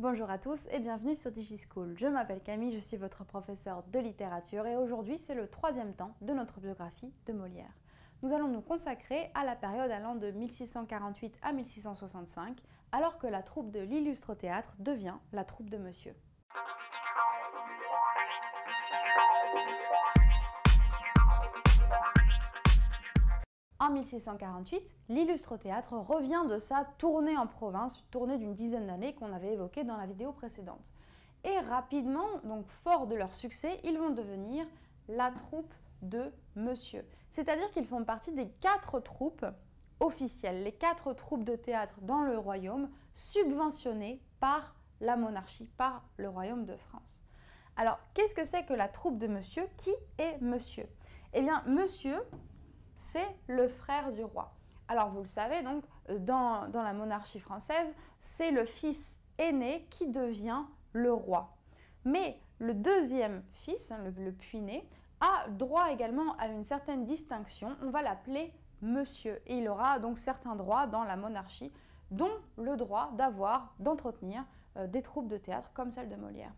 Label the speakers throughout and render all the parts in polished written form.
Speaker 1: Bonjour à tous et bienvenue sur DigiSchool. Je m'appelle Camille, je suis votre professeure de littérature et aujourd'hui c'est le troisième temps de notre biographie de Molière. Nous allons nous consacrer à la période allant de 1648 à 1665, alors que la troupe de l'Illustre Théâtre devient la troupe de Monsieur. En 1648, l'Illustre Théâtre revient de sa tournée en province, tournée d'une dizaine d'années qu'on avait évoquée dans la vidéo précédente. Et rapidement, donc fort de leur succès, ils vont devenir la troupe de Monsieur. C'est-à-dire qu'ils font partie des 4 troupes officielles, les 4 troupes de théâtre dans le royaume, subventionnées par la monarchie, par le royaume de France. Alors, qu'est-ce que c'est que la troupe de Monsieur? Qui est Monsieur? Eh bien, Monsieur, c'est le frère du roi. Alors vous le savez, donc, dans la monarchie française, c'est le fils aîné qui devient le roi. Mais le deuxième fils, le puîné, a droit également à une certaine distinction. On va l'appeler monsieur. Et il aura donc certains droits dans la monarchie, dont le droit d'entretenir des troupes de théâtre comme celle de Molière.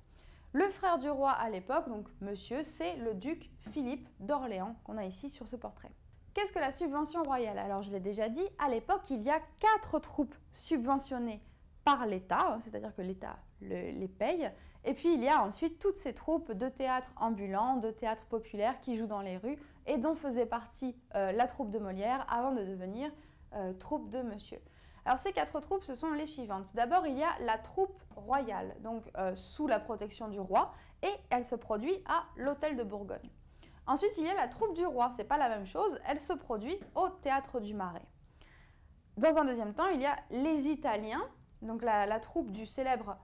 Speaker 1: Le frère du roi à l'époque, donc monsieur, c'est le duc Philippe d'Orléans qu'on a ici sur ce portrait. Qu'est-ce que la subvention royale? Alors je l'ai déjà dit, à l'époque il y a 4 troupes subventionnées par l'État, c'est-à-dire que l'État les paye, et puis il y a ensuite toutes ces troupes de théâtre ambulant, de théâtre populaire qui jouent dans les rues et dont faisait partie la troupe de Molière avant de devenir troupe de Monsieur. Alors ces 4 troupes, ce sont les suivantes. D'abord il y a la troupe royale, donc sous la protection du roi, et elle se produit à l'hôtel de Bourgogne. Ensuite, il y a la troupe du roi, c'est pas la même chose, elle se produit au théâtre du Marais. Dans un deuxième temps, il y a les Italiens, donc la troupe du célèbre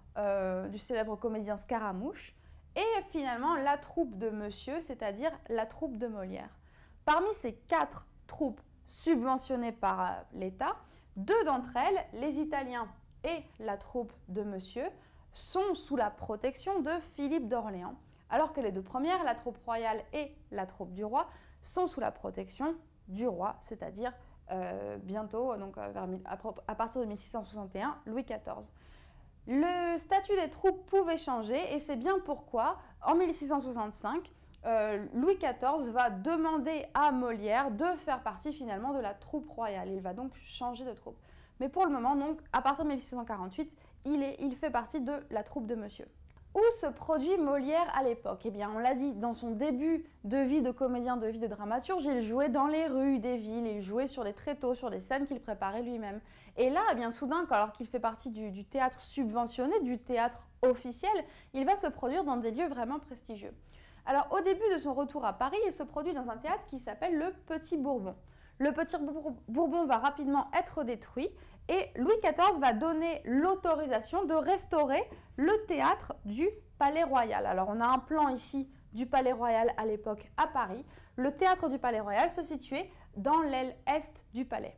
Speaker 1: comédien Scaramouche, et finalement la troupe de Monsieur, c'est-à-dire la troupe de Molière. Parmi ces 4 troupes subventionnées par l'État, 2 d'entre elles, les Italiens et la troupe de Monsieur, sont sous la protection de Philippe d'Orléans, alors que les 2 premières, la troupe royale et la troupe du roi, sont sous la protection du roi, c'est-à-dire bientôt, donc à partir de 1661, Louis XIV. Le statut des troupes pouvait changer et c'est bien pourquoi, en 1665, Louis XIV va demander à Molière de faire partie finalement de la troupe royale. Il va donc changer de troupe. Mais pour le moment, donc, à partir de 1648, il fait partie de la troupe de Monsieur. Où se produit Molière à l'époque? Eh bien, on l'a dit, dans son début de vie de comédien, de vie de dramaturge, il jouait dans les rues des villes, il jouait sur des tréteaux, sur des scènes qu'il préparait lui-même. Et là, eh bien soudain, alors qu'il fait partie du théâtre subventionné, du théâtre officiel, il va se produire dans des lieux vraiment prestigieux. Alors, au début de son retour à Paris, il se produit dans un théâtre qui s'appelle le Petit Bourbon. Le Petit Bourbon va rapidement être détruit et Louis XIV va donner l'autorisation de restaurer le théâtre du Palais Royal. Alors on a un plan ici du Palais Royal à l'époque à Paris. Le théâtre du Palais Royal se situait dans l'aile est du palais.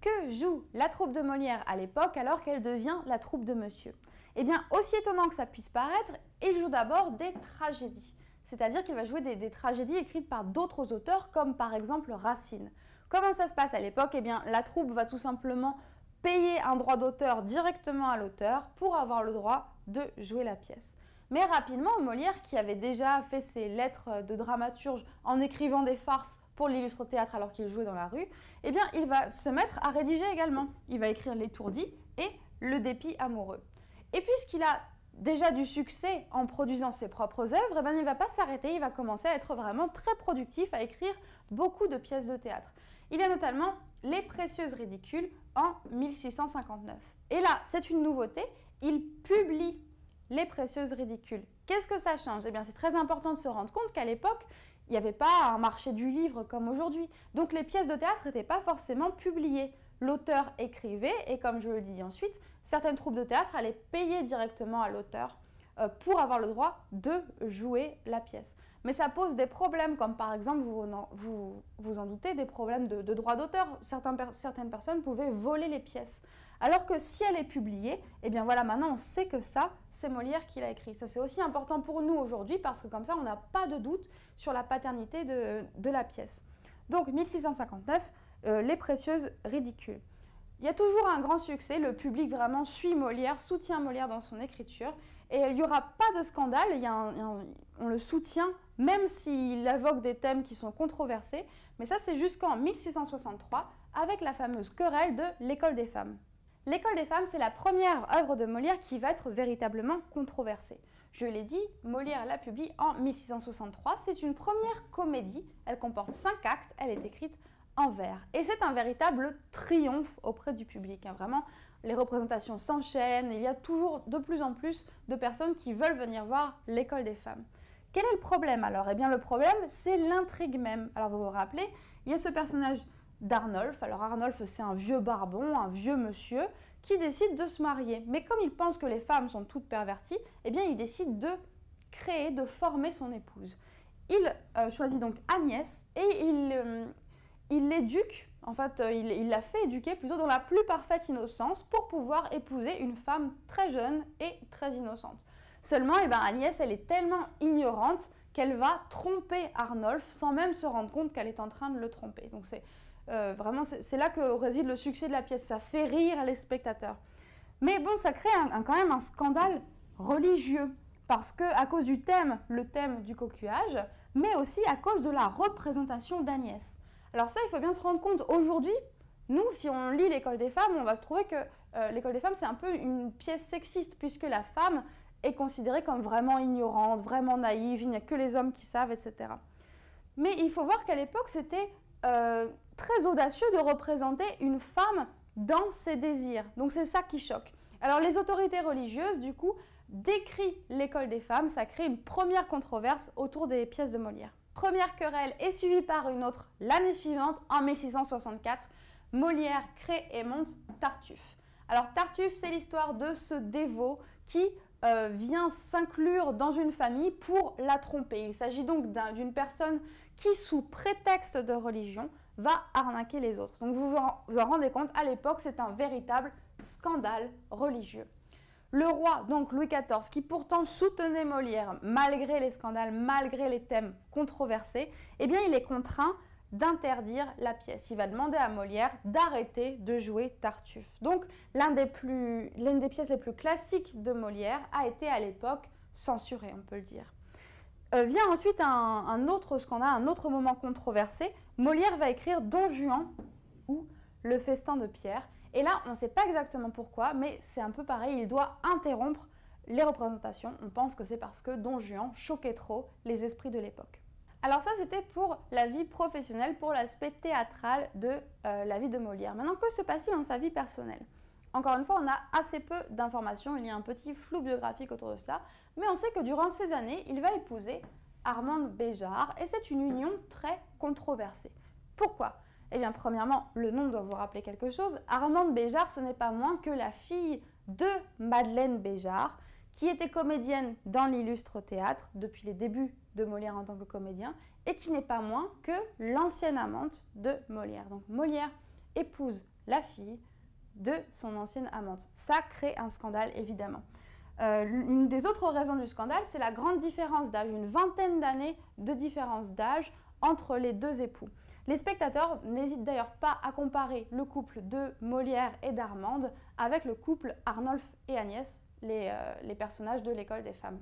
Speaker 1: Que joue la troupe de Molière à l'époque alors qu'elle devient la troupe de Monsieur? Eh bien, aussi étonnant que ça puisse paraître, il joue d'abord des tragédies. C'est-à-dire qu'il va jouer des tragédies écrites par d'autres auteurs, comme par exemple Racine. Comment ça se passe à l'époque? Eh bien, la troupe va tout simplement payer un droit d'auteur directement à l'auteur pour avoir le droit de jouer la pièce. Mais rapidement, Molière, qui avait déjà fait ses lettres de dramaturge en écrivant des farces pour l'Illustre Théâtre alors qu'il jouait dans la rue, eh bien, il va se mettre à rédiger également. Il va écrire L'étourdi et Le dépit amoureux. Et puisqu'il a déjà du succès en produisant ses propres œuvres, eh bien, il ne va pas s'arrêter, il va commencer à être vraiment très productif, à écrire beaucoup de pièces de théâtre. Il y a notamment Les Précieuses Ridicules en 1659. Et là, c'est une nouveauté, il publie Les Précieuses Ridicules. Qu'est-ce que ça change? Eh bien, c'est très important de se rendre compte qu'à l'époque, il n'y avait pas un marché du livre comme aujourd'hui. Donc les pièces de théâtre n'étaient pas forcément publiées. L'auteur écrivait et comme je le dis ensuite, certaines troupes de théâtre allaient payer directement à l'auteur pour avoir le droit de jouer la pièce. Mais ça pose des problèmes comme par exemple, vous en doutez, des problèmes de droit d'auteur. Certaines personnes pouvaient voler les pièces. Alors que si elle est publiée, eh bien voilà, maintenant on sait que ça, c'est Molière qui l'a écrit. Ça c'est aussi important pour nous aujourd'hui parce que comme ça on n'a pas de doute sur la paternité de la pièce. Donc 1659, Les Précieuses Ridicules. Il y a toujours un grand succès, le public vraiment suit Molière, soutient Molière dans son écriture, et il n'y aura pas de scandale, on le soutient, même s'il évoque des thèmes qui sont controversés, mais ça c'est jusqu'en 1663, avec la fameuse querelle de l'École des femmes. L'École des femmes, c'est la première œuvre de Molière qui va être véritablement controversée. Je l'ai dit, Molière la publie en 1663, c'est une première comédie, elle comporte 5 actes, elle est écrite en vers. Et c'est un véritable triomphe auprès du public. Vraiment, les représentations s'enchaînent, il y a toujours de plus en plus de personnes qui veulent venir voir l'École des femmes. Quel est le problème alors? Eh bien le problème, c'est l'intrigue même. Alors vous vous rappelez, il y a ce personnage d'Arnolphe. Alors Arnolphe, c'est un vieux barbon, un vieux monsieur, qui décide de se marier. Mais comme il pense que les femmes sont toutes perverties, eh bien il décide de créer, de former son épouse. Il choisit donc Agnès et il l'éduque, en fait, il l'a fait éduquer plutôt dans la plus parfaite innocence pour pouvoir épouser une femme très jeune et très innocente. Seulement, Agnès, elle est tellement ignorante qu'elle va tromper Arnolphe sans même se rendre compte qu'elle est en train de le tromper. Donc c'est là que réside le succès de la pièce, ça fait rire les spectateurs. Mais bon, ça crée quand même un scandale religieux, parce qu'à cause du thème, le thème du cocuage, mais aussi à cause de la représentation d'Agnès. Alors ça, il faut bien se rendre compte, aujourd'hui, nous, si on lit l'École des femmes, on va trouver que l'École des femmes, c'est un peu une pièce sexiste, puisque la femme est considérée comme vraiment ignorante, vraiment naïve, il n'y a que les hommes qui savent, etc. Mais il faut voir qu'à l'époque, c'était très audacieux de représenter une femme dans ses désirs. Donc c'est ça qui choque. Alors les autorités religieuses, du coup, décrient l'École des femmes, ça crée une première controverse autour des pièces de Molière. Première querelle est suivie par une autre l'année suivante, en 1664. Molière crée et monte Tartuffe. Alors Tartuffe, c'est l'histoire de ce dévot qui vient s'inclure dans une famille pour la tromper. Il s'agit donc d'une personne qui, sous prétexte de religion, va arnaquer les autres. Donc vous vous en rendez compte, à l'époque, c'est un véritable scandale religieux. Le roi, donc Louis XIV, qui pourtant soutenait Molière, malgré les scandales, malgré les thèmes controversés, eh bien il est contraint d'interdire la pièce. Il va demander à Molière d'arrêter de jouer Tartuffe. Donc l'une des pièces les plus classiques de Molière a été à l'époque censurée, on peut le dire. Vient ensuite un autre scandale, un autre moment controversé. Molière va écrire Don Juan ou Le Festin de Pierre. Et là, on ne sait pas exactement pourquoi, mais c'est un peu pareil, il doit interrompre les représentations. On pense que c'est parce que Don Juan choquait trop les esprits de l'époque. Alors ça, c'était pour la vie professionnelle, pour l'aspect théâtral de la vie de Molière. Maintenant, que se passe-t-il dans sa vie personnelle? Encore une fois, on a assez peu d'informations, il y a un petit flou biographique autour de cela, mais on sait que durant ces années, il va épouser Armande Béjart, et c'est une union très controversée. Pourquoi? Eh bien, premièrement, le nom doit vous rappeler quelque chose. Armande Béjart, ce n'est pas moins que la fille de Madeleine Béjart, qui était comédienne dans l'illustre théâtre depuis les débuts de Molière en tant que comédien, et qui n'est pas moins que l'ancienne amante de Molière. Donc Molière épouse la fille de son ancienne amante. Ça crée un scandale, évidemment. Une des autres raisons du scandale, c'est la grande différence d'âge, une vingtaine d'années de différence d'âge entre les deux époux. Les spectateurs n'hésitent d'ailleurs pas à comparer le couple de Molière et d'Armande avec le couple Arnolphe et Agnès, les personnages de l'École des femmes.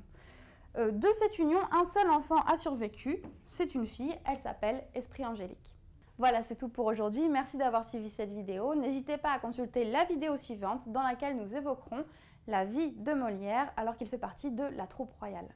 Speaker 1: De cette union, un seul enfant a survécu, c'est une fille, elle s'appelle Esprit Angélique. Voilà, c'est tout pour aujourd'hui, merci d'avoir suivi cette vidéo. N'hésitez pas à consulter la vidéo suivante dans laquelle nous évoquerons la vie de Molière alors qu'il fait partie de la troupe royale.